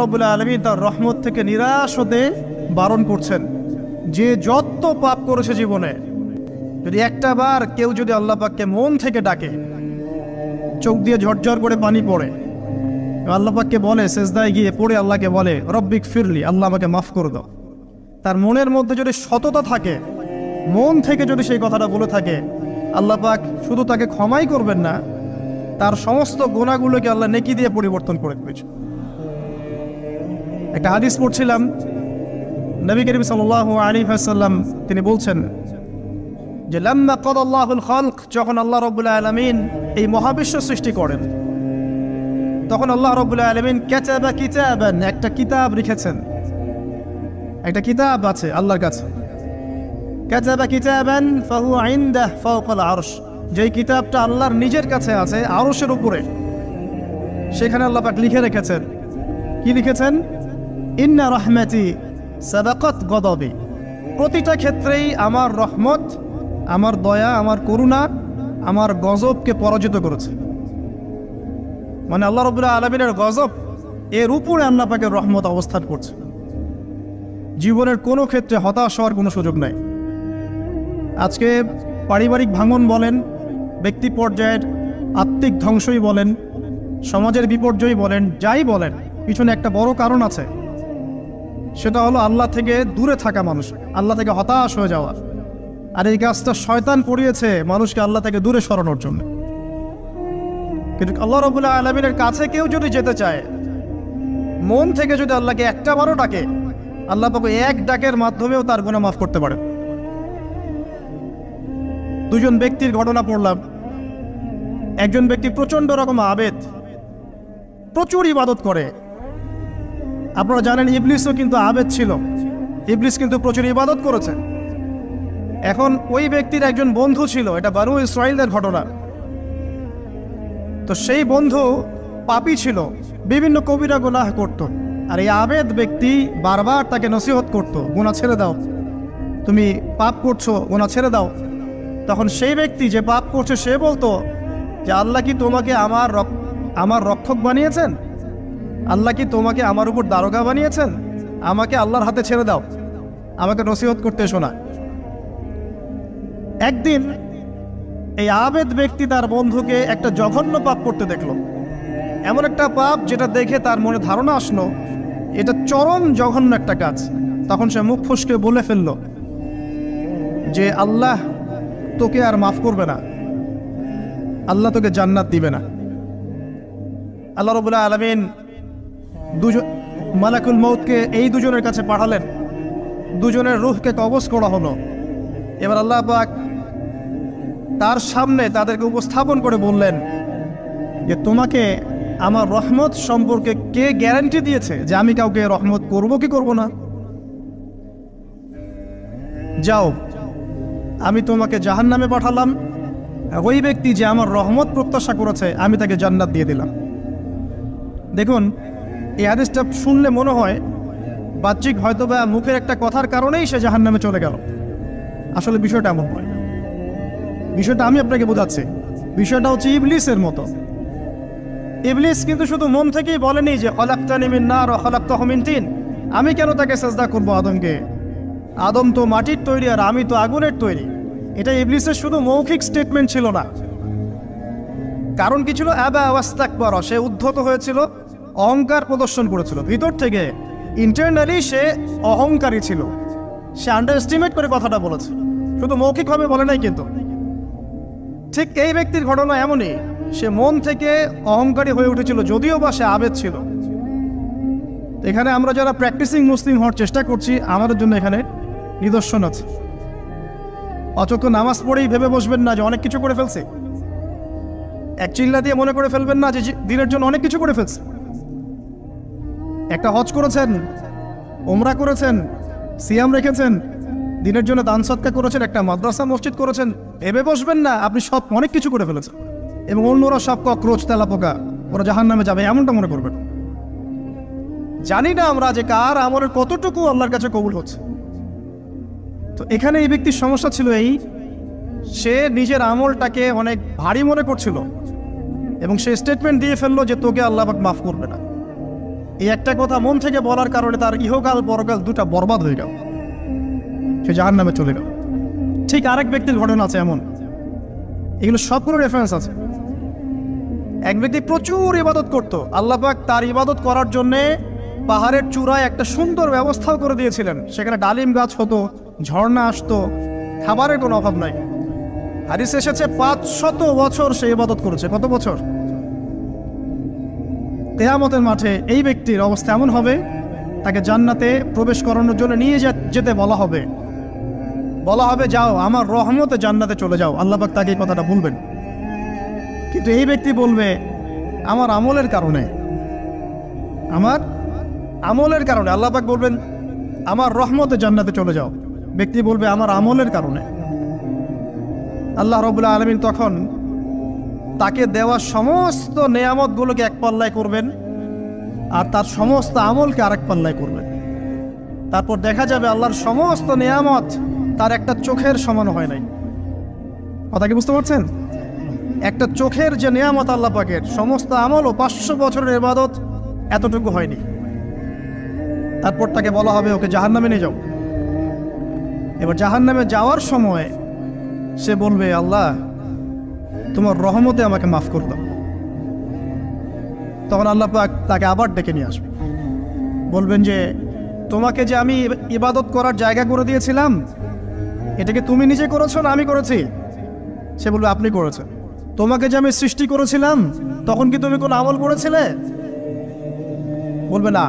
রাব্বুল আলামিন তার রহমত থেকে নিরাশ হতে বারণ করছেন। যে যত পাপ করেছে জীবনে, যদি একটা বার কেউ যদি আল্লাহ পাককে মন থেকে ডাকে, চোখ দিয়ে ঝরঝর করে পানি পড়ে, আল্লাহ পাককে বলে, সেজদায় গিয়ে পড়ে আল্লাহকে বলে রব্বিক ফিরলি, আল্লাহ আমাকে মাফ করে দাও, তার মনের মধ্যে যদি সততা থাকে, মন থেকে যদি সেই কথাটা বলে থাকে, আল্লাহ পাক শুধু তাকে ক্ষমাই করবেন না, তার সমস্ত গুনাহগুলোকে আল্লাহ নেকি দিয়ে পরিবর্তন করে দিয়েছে। একটা হাদিস পড়ছিলাম, নবী করিম সাল্লাল্লাহু আলাইহি ওয়াসাল্লাম তিনি বলছেন যে লাম্মা কাদাল্লাহুল খালক, যখন আল্লাহ রাব্বুল আলামিন এই মহাবিশ্ব সৃষ্টি করেন, তখন আল্লাহ রাব্বুল আলামিন কাতাবা কিতাবান, একটা কিতাব লিখেছেন, একটা কিতাব আছে আল্লাহর কাছে। কাতাবা কিতাবান ফাহুয়া ইনদাহু ফাওকাল আরশ, যেই কিতাবটা আল্লাহর নিজের কাছে আছে আরশের উপরে, সেখানে আল্লাহ পাক লিখে রেখেছেন। কি লিখেছেন? ইন্না রাহমাতি সাবাকাত গদাবি, প্রতিটা ক্ষেত্রেই আমার রহমত, আমার দয়া, আমার করুণা আমার গজবকে পরাজিত করেছে। মানে আল্লাহ রাব্বুল আলামিনের গজব এর উপরে আল্লাহ পাকের রহমত অবস্থান করছে। জীবনের কোনো ক্ষেত্রে হতাশ হওয়ার কোনো সুযোগ নাই। আজকে পারিবারিক ভাঙন বলেন, ব্যক্তি পর্যায়ের আত্মিক ধ্বংসই বলেন, সমাজের বিপর্যয় বলেন, যাই বলেন, পিছনে একটা বড় কারণ আছে। সেটা হলো আল্লাহ থেকে দূরে থাকা মানুষ, আল্লাহ থেকে হতাশ হয়ে যাওয়া। আর এই কাজটা শয়তান করিয়েছে মানুষকে আল্লাহ থেকে দূরে সরানোর জন্য। কিন্তু আল্লাহ রাব্বুল আলামিনের কাছে কেউ যদি যেতে চায়, মন থেকে যদি আল্লাহকে একটা বারও ডাকে, আল্লাহ পাক এক ডাকের মাধ্যমেও তার গুনাহ মাফ করতে পারে। দুজন ব্যক্তির ঘটনা পড়লাম। একজন ব্যক্তি প্রচন্ড রকম আবেদ, প্রচুর ইবাদত করে। আপনারা জানেন ইবলিসও কিন্তু আবেদ ছিল, ইবলিস কিন্তু প্রচুর ইবাদত করেছে। এখন ওই ব্যক্তির একজন বন্ধু ছিল, এটা বানু ইসরাঈলের ঘটনা। তো সেই বন্ধু পাপী ছিল, বিভিন্ন কবিরা গুনাহ করত। আর এই আবেদ ব্যক্তি বারবার তাকে নসিহত করত, গুনাহ ছেড়ে দাও, তুমি পাপ করছো, গুনাহ ছেড়ে দাও। তখন সেই ব্যক্তি যে পাপ করছে সে বলতো যে আল্লাহ কি তোমাকে আমার রক্ষক বানিয়েছেন? আল্লাহ কি তোমাকে আমার উপর দারোগা বানিয়েছেন? আমাকে আল্লাহর হাতে ছেড়ে দাও, আমাকে নসিহত করতে শোনা। একদিন এই আবেদ ব্যক্তি তার বন্ধুকে একটা জঘন্য পাপ করতে দেখলো, এমন একটা পাপ যেটা দেখে তার মনে ধারণা আসলো এটা চরম জঘন্য একটা কাজ। তখন সে মুখ ফসকে বলে ফেলল যে আল্লাহ তোকে আর মাফ করবে না, আল্লাহ তোকে জান্নাত দিবে না। আল্লাহ রাব্বুল আলামিন মালাকুল মউতকে এই দুজনের কাছে পাঠালেন, দুজনের রূহকে কবজ করা হলো। এবার আল্লাহ পাক তার সামনে তাদেরকে উপস্থাপন করে বললেন যে তোমাকে আমার রহমত সম্পর্কে কে গ্যারান্টি দিয়েছে যে আমি কাউকে রহমত করব কি করব না? যাও, আমি তোমাকে জাহান্নামে পাঠালাম, ওই ব্যক্তি যে আমার রহমত প্রত্যাশা করেছে আমি তাকে জান্নাত দিয়ে দিলাম। দেখুন, এই হাদিসটা শুনলে মনে হয় বাহ্যিক হয়তো বা মুখের একটা কথার কারণেই সে জাহান্নামে চলে গেল। আসলে বিষয়টা এমন নয়। বিষয়টা আমি আপনাকে বোঝাচ্ছি। বিষয়টা হচ্ছে ইবলিসের মতো। ইবলিস কিন্তু শুধু মন থেকেই বলেনি যে খলাকতানি মিন নার ওয়া খলাকতাহু মিন তিন, আমি কেন তাকে সিজদা করব আদমকে? আদম তো মাটির তৈরি আর আমি তো আগুনের তৈরি। এটা ইবলিসের শুধু মৌখিক স্টেটমেন্ট ছিল না, কারণ কি ছিল? আবা ওয়াস্তাকবারা, সে উদ্ধত হয়েছিল, অহংকার প্রদর্শন করেছিল। ভিতর থেকে ইন্টারনালি সে অহংকারী ছিল, সে আন্ডার এস্টিমেট করে কথাটা বলেছে, শুধু মৌখিকভাবে বলে নাই। কিন্তু ঠিক এই ব্যক্তির ঘটনা এমনই, সে মন থেকে অহংকারী হয়ে উঠেছিল, যদিও বা সে আবেদ ছিল। এখানে আমরা যারা প্র্যাকটিসিং মুসলিম হওয়ার চেষ্টা করছি, আমাদের জন্য এখানে নিদর্শন আছে। অচক্ষ নামাজ পড়েই ভেবে বসবেন না যে অনেক কিছু করে ফেলছে, এক চিল্লা দিয়ে মনে করে ফেলবেন না যে দিনের জন্য অনেক কিছু করে ফেলছে। একটা হজ করেছেন, ওমরা করেছেন, সিয়াম রেখেছেন, দিনের জন্য দান সদকা করেছেন, একটা মাদ্রাসা মসজিদ করেছেন, ভেবে বসবেন না আপনি সব অনেক কিছু করে ফেলেছেন এবং অন্যরা সব ককরোচ তেলাপোকা, ওরা জাহান্নামে যাবে, এমনটা মনে করবেন। জানি না আমরা যে কার আমলের কতটুকু আল্লাহর কাছে কবুল হচ্ছে। তো এখানে এই ব্যক্তির সমস্যা ছিল এই, সে নিজের আমলটাকে অনেক ভারী মনে করছিল এবং সে স্টেটমেন্ট দিয়ে ফেললো যে তোকে আল্লাহ পাক মাফ করবে না। এই একটা কথা মন থেকে বলার কারণে তার ইহকাল পরকাল দুটা বরবাদ হয়ে গেল, সে জাহান্নামে চলে গেল। ঠিক আরেক ব্যক্তির ঘটনা আছে এমন, এগুলো সবগুলো রেফারেন্স আছে। এক ব্যক্তি প্রচুর ইবাদত করত, আল্লাহ পাক তার ইবাদত করার জন্যে পাহাড়ের চূড়ায় একটা সুন্দর ব্যবস্থাও করে দিয়েছিলেন। সেখানে ডালিম গাছ হতো, ঝর্ণা আসতো, খাবারের কোনো অভাব নাই। হাদিসে এসেছে 500 বছর সে ইবাদত করেছে। কত বছর? কিয়ামতের মাঠে এই ব্যক্তির অবস্থা এমন হবে, তাকে জান্নাতে প্রবেশ করানোর জন্য নিয়ে যেতে বলা হবে যাও আমার রহমতে জান্নাতে চলে যাও। আল্লাহ পাক তাকে এই কথাটা বলবেন, কিন্তু এই ব্যক্তি বলবে আমার আমলের কারণে আল্লাহ পাক বলবেন আমার রহমতে জান্নাতে চলে যাও। ব্যক্তি বলবে আমার আমলের কারণে। আল্লাহ রাব্বুল আলামিন তখন তাকে দেওয়া সমস্ত নেয়ামতগুলোকে এক পাল্লায় করবেন আর তার সমস্ত আমলকে আরেক পাল্লায় করবেন। তারপর দেখা যাবে আল্লাহর সমস্ত নেয়ামত তার একটা চোখের সমান হয় নাই। কথা কি বুঝতে পারছেন? একটা চোখের যে নেয়ামত আল্লাহ পাকের, সমস্ত আমল ও 500 বছরের ইবাদত এতটুকু হয়নি। তারপর তাকে বলা হবে ওকে জাহান্নামে নিয়ে যাও। এবার জাহান্নামে যাওয়ার সময় সে বলবে আল্লাহ তোমার রহমতে আমাকে মাফ করে দাও। তখন আল্লাহ পাক তাকে আবার ডেকে নিয়ে আসবে, বলবেন যে তোমাকে যে আমি ইবাদত করার জায়গা করে দিয়েছিলাম, এটাকে তুমি নিজে করেছো না আমি করেছি? সে বলবে আপনি করেছেন। তোমাকে যে আমি সৃষ্টি করেছিলাম তখন কি তুমি কোনো আমল করেছিলে? বলবে না।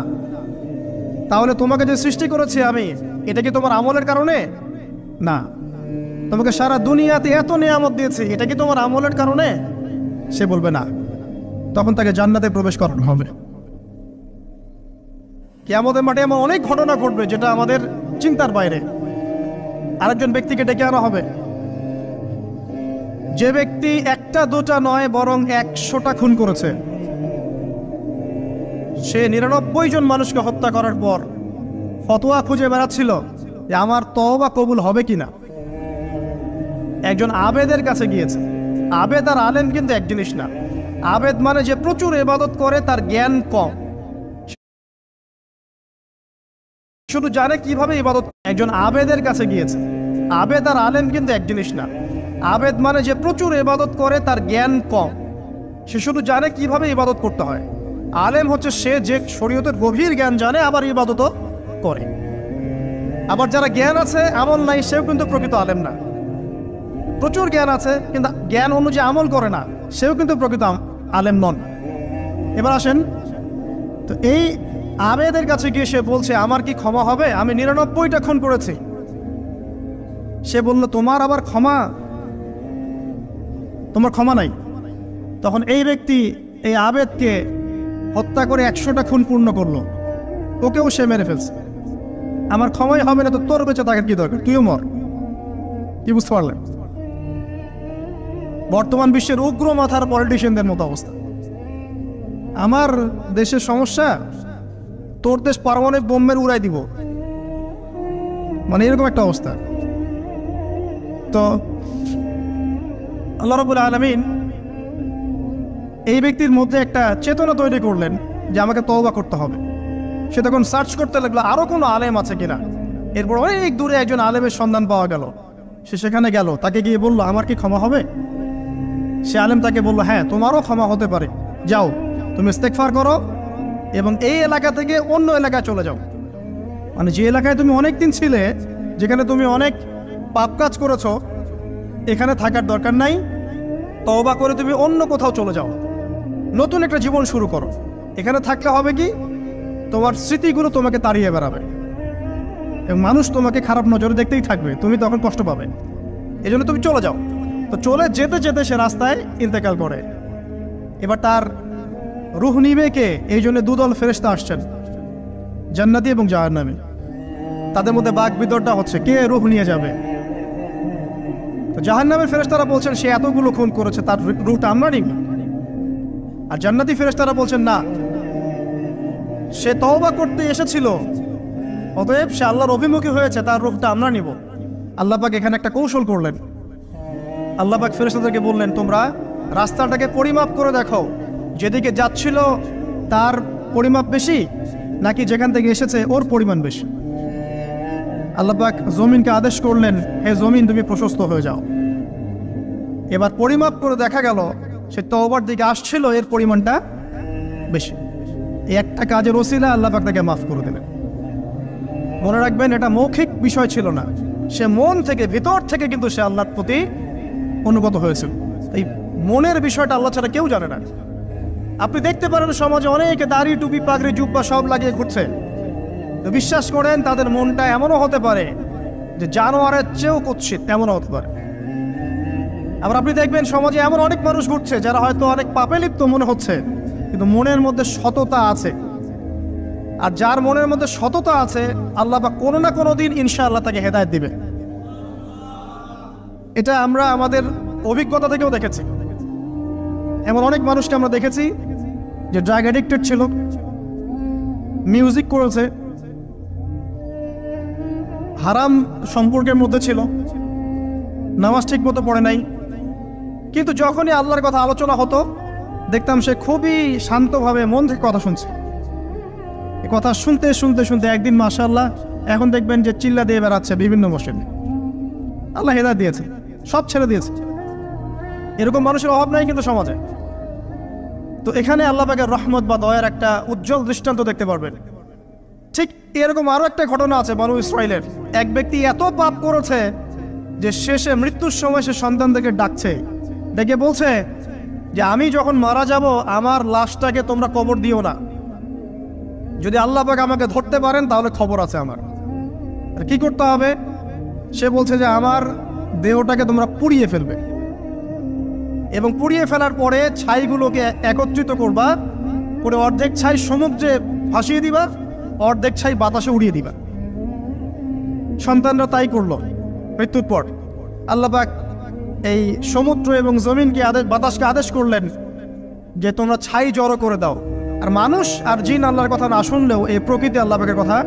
তাহলে তোমাকে যে সৃষ্টি করেছি আমি, এটা কি তোমার আমলের কারণে? না। তোমাকে সারা দুনিয়াতে এত নিয়ামত দিয়েছি, এটা কি তোমার আমলের কারণে? সে বলবে না। তখন তাকে জান্নাতে প্রবেশ করানো হবে। কিয়ামতের মাঠে এমন অনেক ঘটনা ঘটবে যেটা আমাদের চিন্তার বাইরে। আরেকজন ব্যক্তিকে ডেকে আনা হবে, যে ব্যক্তি একটা দুটা নয় বরং 100টা খুন করেছে। সে 99 জন মানুষকে হত্যা করার পর ফতোয়া খুঁজে বেড়াচ্ছিল যে আমার তওবা কবুল হবে কিনা। একজন আবেদের কাছে গিয়েছে। আবেদ আর আলেম কিন্তু এক জিনিস না। আবেদ মানে যে প্রচুর ইবাদত করে, তার জ্ঞান কম, শুধু জানে কিভাবে ইবাদত। একজন আবেদের কাছে গিয়েছে। আবেদ আর আলেম কিন্তু এক জিনিস না। আবেদ মানে যে প্রচুর ইবাদত করে, তার জ্ঞান কম, সে শুধু জানে কিভাবে ইবাদত করতে হয়। আলেম হচ্ছে সে যে শরীয়তের গভীর জ্ঞান জানে আবার ইবাদতও করে। আবার যারা জ্ঞান আছে আমল নাই, সেও কিন্তু প্রকৃত আলেম না। প্রচুর জ্ঞান আছে কিন্তু জ্ঞান অনুযায়ী আমল করে না, সেও কিন্তু প্রকৃত আলেম নন। এবার আসেন তো, এই আবেদের কাছে গিয়ে সে বলছে আমার কি ক্ষমা হবে? আমি 99টা খুন করেছি। সে বলল তোমার আবার ক্ষমা? তোমার ক্ষমা নাই। তখন এই ব্যক্তি এই আবেদকে হত্যা করে 100টা খুন পূর্ণ করলো, ওকেও সে মেরে ফেলছে। আমার ক্ষমাই হবে না তো তোর বেঁচে থাকার কি দরকার, তুইও মর। কি বুঝতে পারলেন? বর্তমান বিশ্বের উগ্র মাথার পলিটিশিয়ানদের মতো অবস্থা। আমার দেশের সমস্যা, তোর দেশ পারমাণবিক বোমের উড়াই দিব, মানে এরকম একটা অবস্থা। তো আল্লাহ রাব্বুল আলামিন এই ব্যক্তির মধ্যে একটা চেতনা তৈরি করলেন যে আমাকে তওবা করতে হবে। সে তখন সার্চ করতে লাগলো আরো কোনো আলেম আছে কিনা। এরপর অনেক দূরে একজন আলেমের সন্ধান পাওয়া গেল। সে সেখানে গেল, তাকে গিয়ে বলল আমার কি ক্ষমা হবে? সে আলেম তাকে বলল হ্যাঁ তোমারও ক্ষমা হতে পারে, যাও তুমি ইস্তেগফার করো এবং এই এলাকা থেকে অন্য এলাকায় চলে যাও। মানে যে এলাকায় তুমি অনেক দিন ছিলে, যেখানে তুমি অনেক পাপ কাজ করেছো, এখানে থাকার দরকার নাই। তওবা করে তুমি অন্য কোথাও চলে যাও, নতুন একটা জীবন শুরু করো। এখানে থাকলে হবে কি, তোমার স্মৃতিগুলো তোমাকে তাড়িয়ে বেড়াবে এবং মানুষ তোমাকে খারাপ নজরে দেখতেই থাকবে, তুমি তখন কষ্ট পাবে। এই জন্য তুমি চলে যাও। তো চলে যেতে যেতে সে রাস্তায় ইন্তেকাল করে। এবার তার রূহ নিবে কে? এই জন্য দুদল ফেরেশতা আসছেন, জান্নাতি এবং জাহান্নামী। তাদের মধ্যে বাক বিতরটা হচ্ছে কে রূহ নিয়ে যাবে। তো জাহান্নামের ফেরেশতারা বলছেন সে এতগুলো খুন করেছে, তার রূহটা আমরা নিব। আর জান্নাতি ফেরেশতারা বলছেন না, সে তওবা করতে এসেছিল, অতএব সে আল্লাহর অভিমুখী হয়েছে, তার রূহটা আমরা নিব। আল্লাহ পাক এখানে একটা কৌশল করলেন। আল্লাহ পাক ফেরেশতাদেরকে বললেন তোমরা রাস্তাটাকে পরিমাপ করে দেখো, যেদিকে যাচ্ছিল তার পরিমাপ বেশি, নাকি যেখান থেকে এসেছে ওর পরিমাণ বেশি? আল্লাহ পাক জমিনকে আদেশ করলেন, হে জমিন তুমি প্রশস্ত হয়ে যাও। এবার পরিমাপ করে দেখা গেল সে তওবার দিকে আসছিল, এর পরিমাণটা বেশি। এই একটা কাজের ওসিলা আল্লাহ পাক তাকে মাফ করে দিলেন। মনে রাখবেন, এটা মৌখিক বিষয় ছিল না, সে মন থেকে, ভিতর থেকে কিন্তু সে আল্লাহর প্রতি অনুগত হয়েছিল। এই মনের বিষয়টা আল্লাহ ছাড়া কেউ জানে না। আপনি দেখতে পারেন সমাজে অনেকে দাড়ি, টুপি, পাগড়ি, জুব্বা সব লাগিয়ে ঘুরছে, তো বিশ্বাস করেন তাদের মনটা এমনও হতে পারে যে জানোয়ারের চেয়েও কুৎসিত, এমনও হতে পারে। আবার আপনি দেখবেন সমাজে এমন অনেক মানুষ ঘুরছে যারা হয়তো অনেক পাপে লিপ্ত মনে হচ্ছে, কিন্তু মনের মধ্যে সততা আছে। আর যার মনের মধ্যে সততা আছে, আল্লাহ বা কোনো না কোনো দিন ইনশাআল্লাহ তাকে হেদায়েত দিবে। এটা আমরা আমাদের অভিজ্ঞতা থেকেও দেখেছি। এমন অনেক মানুষকে আমরা দেখেছি যে ড্রাগ অ্যাডিক্টেড ছিল, মিউজিক করেছে, হারাম সম্পর্কের মধ্যে ছিল, নামাজ ঠিক মতো পড়ে নাই, কিন্তু যখনই আল্লাহর কথা আলোচনা হতো দেখতাম সে খুবই শান্তভাবে মন থেকে কথা শুনছে। এই কথা শুনতে শুনতে শুনতে একদিন মাশাআল্লাহ এখন দেখবেন যে চিল্লা দিয়ে বেড়াচ্ছে বিভিন্ন মসজিদে। আল্লাহ হেদায়েত দিয়েছে, সব ছেড়ে দিয়েছে। এরকম মানুষের অভাব নাই কিন্তু সমাজে। তো এখানে আল্লাহ পাকের রহমত বা দয়ার একটা উজ্জ্বল দৃষ্টান্ত দেখতে পারবেন। ঠিক এরকম আরো একটা ঘটনা আছে বনু ইসরাইলের। এক ব্যক্তি এত পাপ করেছে যে শেষে মৃত্যুর সময় সে সন্তানদেরকে ডাকছে, ডেকে বলছে যে আমি যখন মারা যাব আমার লাশটাকে তোমরা কবর দিও না, যদি আল্লাহ পাক আমাকে ধরতে পারেন তাহলে খবর আছে আমার। আর কি করতে হবে? সে বলছে যে আমার দেহটাকে তোমরা পুড়িয়ে ফেলবে, এবং পুড়িয়ে ফেলার পরে ছাইগুলোকে একত্রিত করবা, করে অর্ধেক ছাই সমুদ্রে ভাসিয়ে দিবা, অর্ধেক ছাই বাতাসে উড়িয়ে দিবা। সন্তানরা তাই করলো। মৃত্যুর পর আল্লাহ পাক এই সমুদ্র এবং জমিনকে বাতাসকে আদেশ করলেন যে তোমরা ছাই জড়ো করে দাও। আর মানুষ আর জিন আল্লাহর কথা না শুনলেও এই প্রকৃতি আল্লাহ পাকের কথা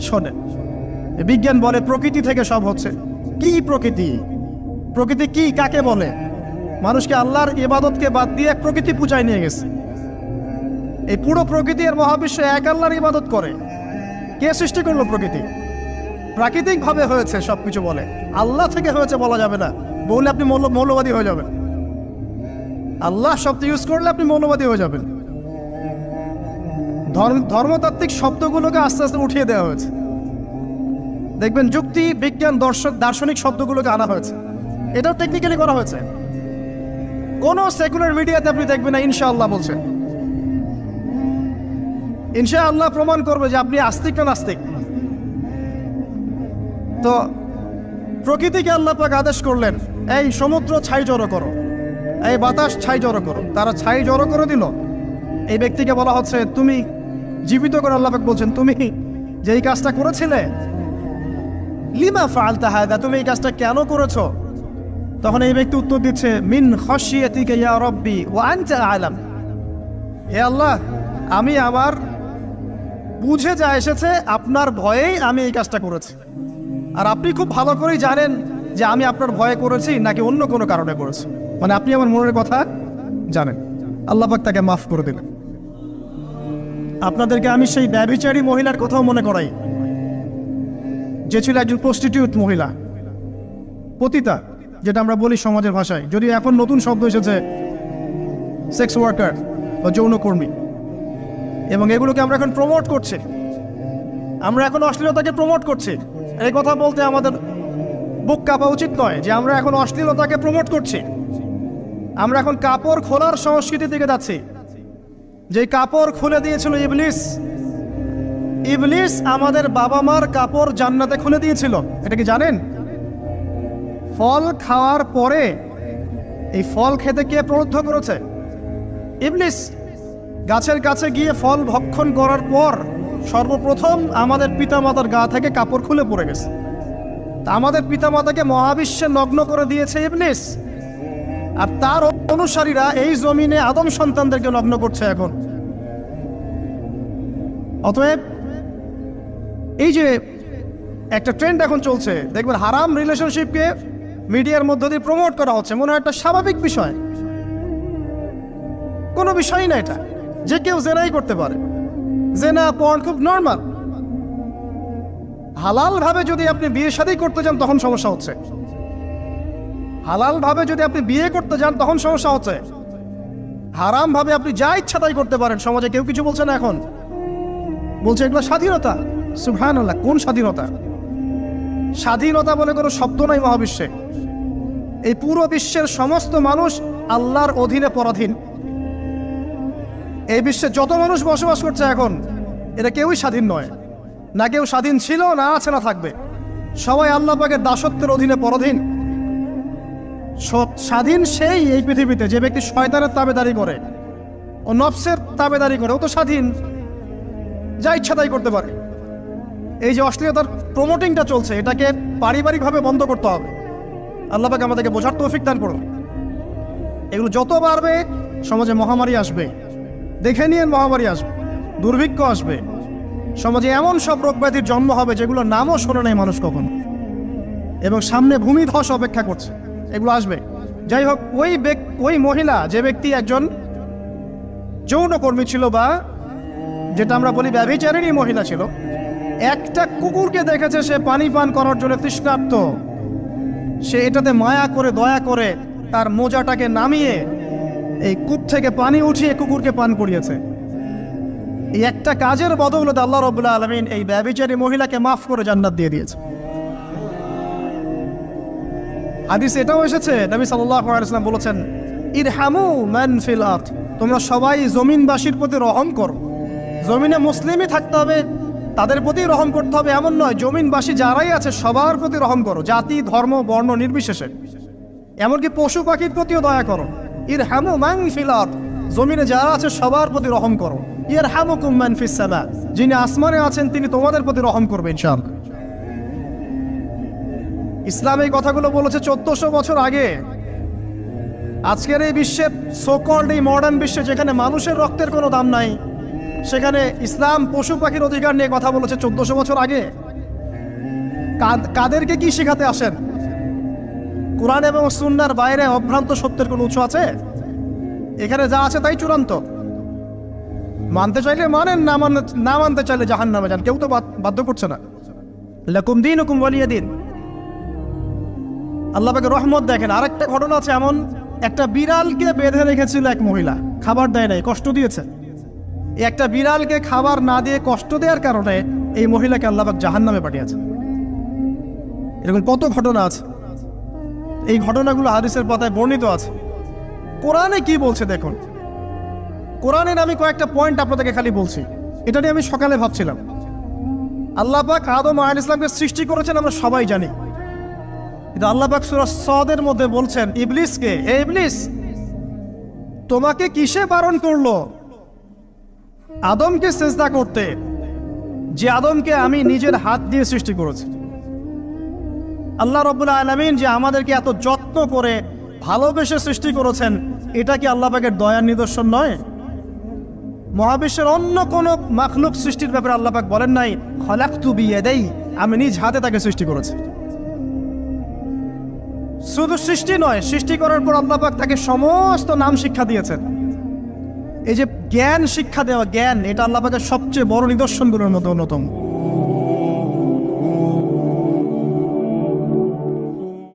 শোনে। বিজ্ঞান বলে প্রকৃতি থেকে সব হচ্ছে। কি প্রকৃতি? প্রকৃতি কি, কাকে বলে? মানুষকে আল্লাহর ইবাদতকে বাদ দিয়ে প্রকৃতি পূজায় নিয়ে গেছে। এই পুরো প্রকৃতি আর মহাবিশ্ব এক আল্লাহর ইবাদত করে। কে সৃষ্টি করলো প্রকৃতি? প্রাকৃতিক ভাবে হয়েছে সবকিছু বলে, আল্লাহ থেকে হয়েছে বলা যাবে না। বললে আপনি মৌলবাদী হয়ে যাবেন। আল্লাহ শব্দ ইউজ করলে আপনি মৌলবাদী হয়ে যাবেন। ধর্মতাত্ত্বিক শব্দগুলোকে আস্তে আস্তে উঠিয়ে দেওয়া হয়েছে। দেখবেন যুক্তি, বিজ্ঞান, দার্শনিক শব্দগুলোকে আনা হয়েছে। এটাও টেকনিক্যালি করা হয়েছে। কোন সেকুলার মিডিয়াতে আপনি দেখবেন না ইনশাআল্লাহ বলছে। ইনশাআল্লাহ প্রমাণ করবে যে আপনি আস্তিক না নাস্তিক। তো প্রকৃতিকে আল্লাহ পাক আদেশ করলেন, এই সমুদ্র ছাই জড়ো করো, এই বাতাস ছাই জড়ো করো। তারা ছাই জড়ো করে দিল। এই ব্যক্তিকে বলা হচ্ছে তুমি জীবিত করে, আল্লাহ পাক বলছেন তুমি যে এই কাজটা করেছিলে, লিমা ফাআলতা হাদা, তুমি এই কাজটা কেন করেছো? তখন এই ব্যক্তি উত্তর দিচ্ছে, মিন খাশিয়াতিকা ইয়া রাব্বি ওয়া আনতা আ'লাম। হে আল্লাহ, আমি আমার বুঝে যা এসেছে আপনার ভয়েই আমি এই কাজটা করেছি, আর আপনি খুব ভালো করেই জানেন যে আমি আপনার ভয়ে করেছি নাকি অন্য কোনো কারণে করেছি। মানে আপনি আমার মনের কথা জানেন। আল্লাহ পাক তাকে মাফ করে দিলেন। আপনাদেরকে আমি সেই ব্যভিচারী মহিলার কথাও মনে করাই, যে ছিল একজন প্রস্টিটিউট মহিলা, পতিতা, যেটা আমরা বলি সমাজের ভাষায়। যদিও এখন নতুন শব্দ এসেছে সেক্স ওয়ার্কার বা যৌনকর্মী, এবং এগুলোকে আমরা এখন প্রমোট করছি। আমরা এখন অশ্লীলতাকে প্রমোট করছি। এই কথা বলতে আমাদের বুক কাঁপা উচিত নয় যে আমরা এখন অশ্লীলতাকে প্রমোট করছি। আমরা এখন কাপড় খোলার সংস্কৃতি দিকে যাচ্ছি। যে কাপড় খুলে দিয়েছিল ইবলিস। ইবলিস আমাদের বাবা মার কাপড় জান্নাতে খুলে দিয়েছিল, এটা কি জানেন? ফল খাওয়ার পরে এই ফল খেতে কে প্রলুব্ধ করেছে? ইবলিস। গাছের কাছে গিয়ে ফল ভক্ষণ করার পর সর্বপ্রথম আমাদের পিতামাতার গা থেকে কাপড় খুলে পড়ে গেছে। তা আমাদের পিতামাতাকে মহাবিশ্বে নগ্ন করে দিয়েছে ইবলিস, আর তার অনুসারীরা এই জমিনে আদম সন্তানদেরকে নগ্ন করছে এখন। অতএব এই যে একটা ট্রেন্ড এখন চলছে, দেখবেন হারাম রিলেশনশিপকে মিডিয়ার মধ্য দিয়ে প্রমোট করা হচ্ছে, মনে হয় একটা স্বাভাবিক বিষয়, কোনো বিষয়ই না এটা, যে কেউ জেনাই করতে পারে। জেনা পর্ন খুব নর্মাল। হালাল ভাবে যদি আপনি বিয়ে শাদী করতে যান তখন সমস্যা হচ্ছে, হালাল ভাবে যদি আপনি বিয়ে করতে যান তখন সমস্যা হচ্ছে। হারাম ভাবে আপনি যা ইচ্ছা তাই করতে পারেন, সমাজে কেউ কিছু বলছে না। এখন বলছে এগুলো স্বাধীনতা। সুবহানাল্লাহ, কোন স্বাধীনতা? স্বাধীনতা বলে কোনো শব্দ নাই মহাবিশ্বে। এই পুরো বিশ্বের সমস্ত মানুষ আল্লাহর অধীনে পরাধীন। এই বিশ্বে যত মানুষ বসবাস করছে এখন, এটা কেউই স্বাধীন নয়, না কেউ স্বাধীন ছিল, না আছে, না থাকবে। সবাই আল্লাহ পাকের দাসত্বের অধীনে পরাধীন। স্বাধীন সেই এই পৃথিবীতে যে ব্যক্তি শয়তানের তাবেদারি করে ও নফসের তাবেদারি করে, ও তো স্বাধীন, যা ইচ্ছা তাই করতে পারে। এই যে অশ্লীলতার প্রমোটিংটা চলছে, এটাকে পারিবারিকভাবে বন্ধ করতে হবে। আল্লাহ পাক আমাদেরকে বোঝার তৌফিক দান করুন। এগুলো যত বাড়বে সমাজে মহামারী আসবে, দেখে নিয়ে মহামারী আসবে, দুর্ভিক্ষ আসবে, সমাজে এমন সব রোগ ব্যাধির জন্ম হবে যেগুলো নামও শোনে নাই মানুষ কখনো, এবং সামনে ভূমিধস অপেক্ষা করছে, এগুলো আসবে। যাই হোক, ওই মহিলা, যে ব্যক্তি একজন যৌনকর্মী ছিল, বা যেটা আমরা বলি ব্যভিচারিণী মহিলা ছিল, একটা কুকুরকে দেখেছে সে পানি পান করার জন্য তৃষ্ণার্ত, সে এটাতে মায়া করে দয়া করে তার মোজাটাকে নামিয়ে এই কূপ থেকে পানি উঠিয়ে কুকুরকে পান করিয়েছে। এই একটা কাজের বদৌলতে আল্লাহ রাব্বুল আলামিন এই ব্যভিচারী মহিলাকে মাফ করে জান্নাত দিয়ে দিয়েছে। হাদিসে এটাও এসেছে, নবী সাল্লাল্লাহু আলাইহি ওয়াসাল্লাম বলেছেন, ইরহামু মান ফিল আরদ, তোমরা সবাই জমিনবাসীর প্রতি রহম করো। জমিনে মুসলিমই থাকতে হবে, তাদের প্রতি রহম করতে হবে এমন নয়, জমিনবাসী যারাই আছে সবার প্রতি রহম করো, জাতি ধর্ম বর্ণ নির্বিশেষে। এমনকি পশু পাখির প্রতিও দয়া করো। ইরহামু মান ফিল আরদ, জমিনে যারা আছে সবার প্রতি রহম করো। ইয়ারহামুকুম মান ফিস সামা, যিনি আসমানে আছেন তিনি তোমাদের প্রতি রহম করবেন ইনশাআল্লাহ। ইসলাম এই কথাগুলো বলেছে 1400 বছর আগে। আজকের এই বিশ্বের সোকল্ড এই মডার্ন বিশ্বে, যেখানে মানুষের রক্তের কোনো দাম নাই, সেখানে ইসলাম পশু পাখির অধিকার নিয়ে কথা বলেছে 1400 বছর আগে। কাদেরকে কি শেখাতে আসেন? কোরআন এবং সুন্নাহর বাইরে অভ্রান্ত সত্যের কোনো উৎস আছে? এখানে যা আছে তাই চূড়ান্ত। মানতে চাইলে মানেন, না মানতে চাইলে জাহান্নামে যান, কেউ তো বাধ্য করছে না। লাকুম দীনুকুম ওয়ালিয়া দিন। আল্লাহ পাকের রহমত দেখেন। আরেকটা ঘটনা আছে এমন, একটা বিড়ালকে বেঁধে রেখেছিল এক মহিলা, খাবার দেয় নাই, কষ্ট দিয়েছে। একটা বিড়ালকে খাবার না দিয়ে কষ্ট দেওয়ার কারণে এই মহিলাকে আল্লাহ পাক জাহান্নামে পাঠিয়েছে। এরকম কত ঘটনা আছে, এই ঘটনাগুলো হাদিসের পাতায় বর্ণিত আছে। কোরআনে কি বলছে দেখুন। কোরআনের আমি কয়েকটা পয়েন্ট আপনাদেরকে খালি বলছি, এটা নিয়ে আমি সকালে ভাবছিলাম। আল্লাহ পাক আদম আলাইহিস সালামকে সৃষ্টি করেছেন আমরা সবাই জানি, কিন্তু আল্লাহ পাক সূরা সাদের মধ্যে বলছেন ইবলিসকে, হে ইবলিস, তোমাকে কিসে বারণ করলো আদমকে সিজদা করতে, যে আদমকে আমি নিজের হাত দিয়ে সৃষ্টি করেছি। আল্লাহ রাব্বুল আলামিন যে আমাদেরকে এত যত্ন করে ভালোবেসে সৃষ্টি করেছেন, এটা কি আল্লাহ পাকের দয়ার নিদর্শন নয়? মহাবিশ্বের অন্য কোন মাখলুক সৃষ্টির ব্যাপারে আল্লাহ পাক বলেন নাই খলাকতু বিয়াদাই, আমি নিজ হাতে তাকে সৃষ্টি করেছি। শুধু সৃষ্টি নয়, সৃষ্টি করার পর আল্লাহ পাক তাকে সমস্ত নাম শিক্ষা দিয়েছেন। এই যে জ্ঞান শিক্ষা দেওয়া, জ্ঞান, এটা আল্লাহ পাকের সবচেয়ে বড় নিদর্শনগুলোর মধ্যে অন্যতম।